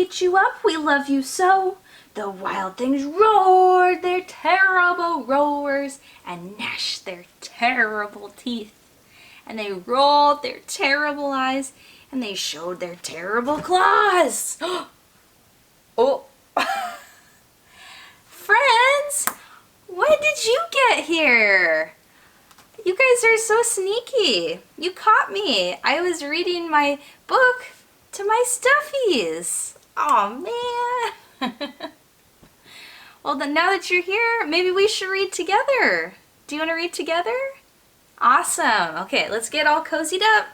eat you up, we love you so. The wild things roared their terrible roars and gnashed their terrible teeth. And they rolled their terrible eyes and they showed their terrible claws. Oh, friends, when did you get here? You guys are so sneaky. You caught me. I was reading my book to my stuffies. Oh man. Well, then now that you're here, maybe we should read together. Do you want to read together? Awesome. Okay, let's get all cozied up.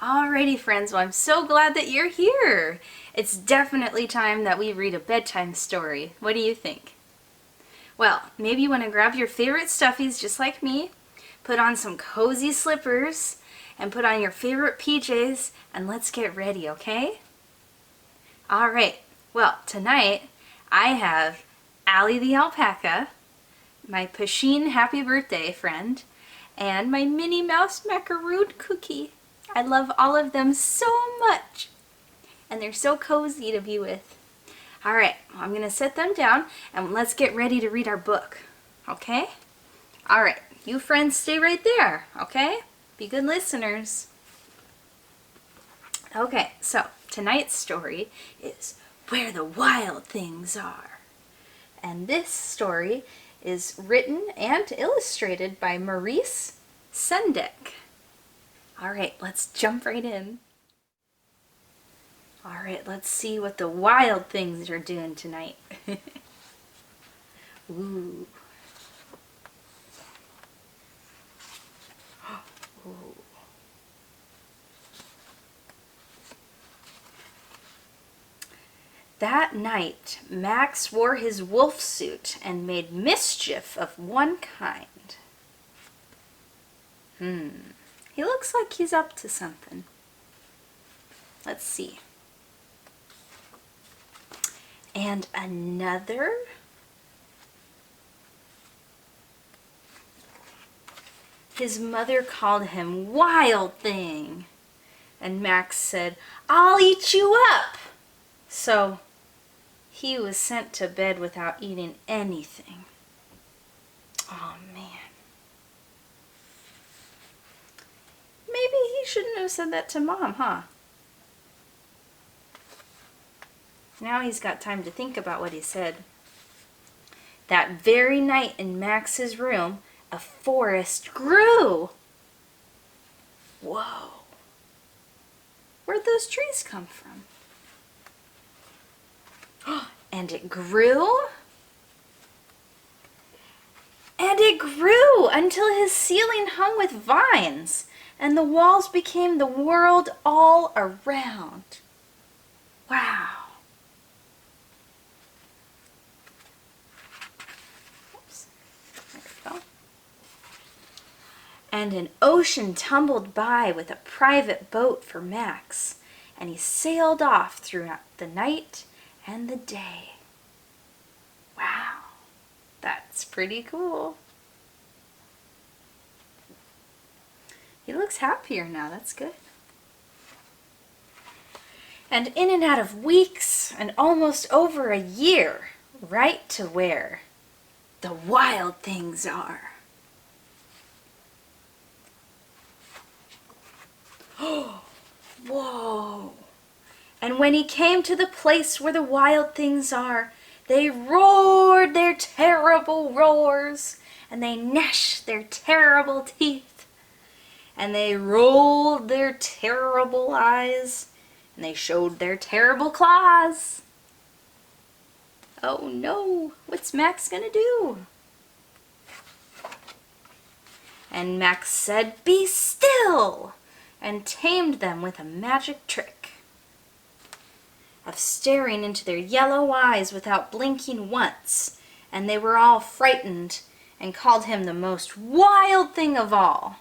Alrighty, friends. Well, I'm so glad that you're here. It's definitely time that we read a bedtime story. What do you think? Well, maybe you want to grab your favorite stuffies just like me, put on some cozy slippers, and put on your favorite PJs, and let's get ready, okay? Alright, well, tonight I have Allie the alpaca, my Pasheen happy birthday friend, and my Minnie Mouse macaroon cookie. I love all of them so much, and they're so cozy to be with. Alright, I'm going to set them down and let's get ready to read our book, okay? Alright, you friends stay right there, okay? Be good listeners. Okay, so tonight's story is Where the Wild Things Are. And this story is written and illustrated by Maurice Sendak. Alright, let's jump right in. Alright, let's see what the wild things are doing tonight. Ooh. Ooh. That night, Max wore his wolf suit and made mischief of one kind. He looks like he's up to something. Let's see. And another. His mother called him Wild Thing. And Max said, I'll eat you up. So he was sent to bed without eating anything. Oh man. Maybe he shouldn't have said that to Mom, huh? Now he's got time to think about what he said. That very night in Max's room, a forest grew. Whoa. Where'd those trees come from? And it grew. And it grew until his ceiling hung with vines, and the walls became the world all around. Wow. And an ocean tumbled by with a private boat for Max, and he sailed off throughout the night and the day. Wow, that's pretty cool. He looks happier now, that's good. And in and out of weeks and almost over a year, right to where the wild things are. Whoa! And when he came to the place where the wild things are, they roared their terrible roars, and they gnashed their terrible teeth, and they rolled their terrible eyes, and they showed their terrible claws. Oh no, what's Max gonna do? And Max said, "Be still!" and tamed them with a magic trick of staring into their yellow eyes without blinking once, and they were all frightened and called him the most wild thing of all.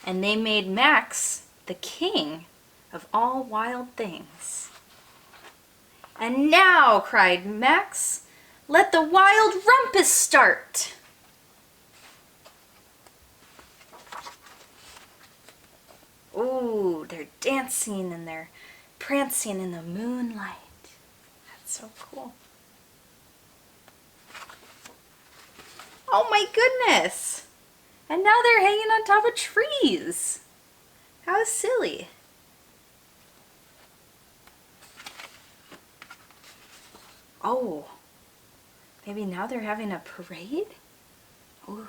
And they made Max the king of all wild things. And now, cried Max, let the wild rumpus start. dancing and they're prancing in the moonlight. That's so cool. Oh my goodness! And now they're hanging on top of trees. How silly. Oh, maybe now they're having a parade? Ooh.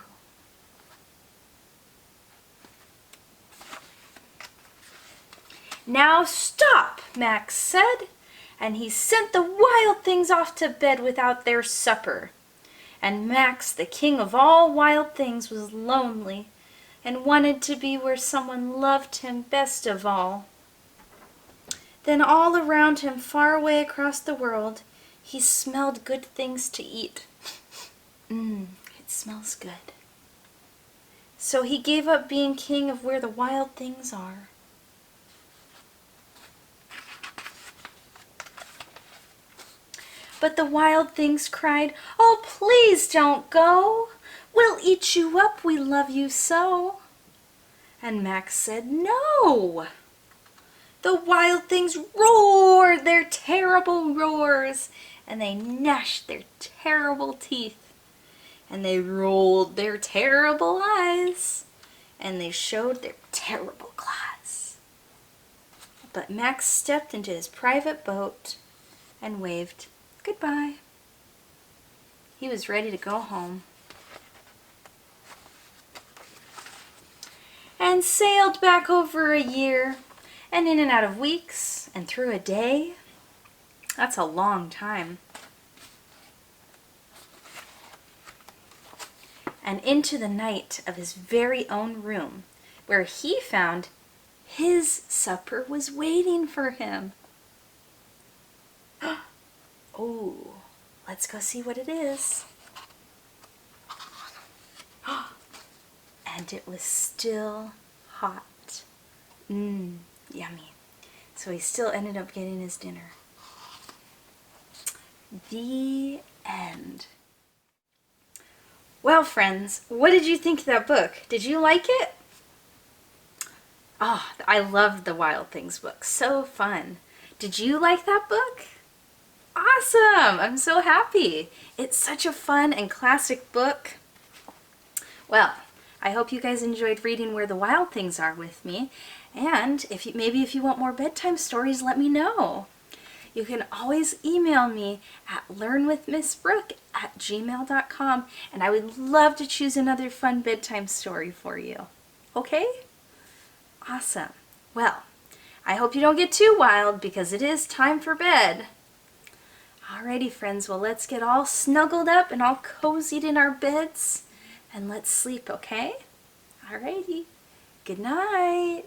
Now stop, Max said, and he sent the wild things off to bed without their supper. And Max, the king of all wild things, was lonely and wanted to be where someone loved him best of all. Then all around him, far away across the world, he smelled good things to eat. It smells good. So he gave up being king of where the wild things are. But the wild things cried, "Oh, please don't go. We'll eat you up, we love you so." And Max said, "No." The wild things roared their terrible roars, and they gnashed their terrible teeth, and they rolled their terrible eyes, and they showed their terrible claws. But Max stepped into his private boat and waved goodbye. He was ready to go home. And sailed back over a year, and in and out of weeks, and through a day. That's a long time. And into the night of his very own room, where he found his supper was waiting for him. Oh, let's go see what it is. And it was still hot. Yummy. So he still ended up getting his dinner. The end. Well, friends, what did you think of that book? Did you like it? Oh, I loved the Wild Things book. So fun. Did you like that book? Awesome! I'm so happy. It's such a fun and classic book. Well, I hope you guys enjoyed reading Where the Wild Things Are with me. And maybe if you want more bedtime stories, let me know. You can always email me at learnwithmissbrooke@gmail.com, and I would love to choose another fun bedtime story for you. Okay? Awesome. Well, I hope you don't get too wild because it is time for bed. Alrighty, friends. Well, let's get all snuggled up and all cozied in our beds, and let's sleep, okay? Alrighty. Good night.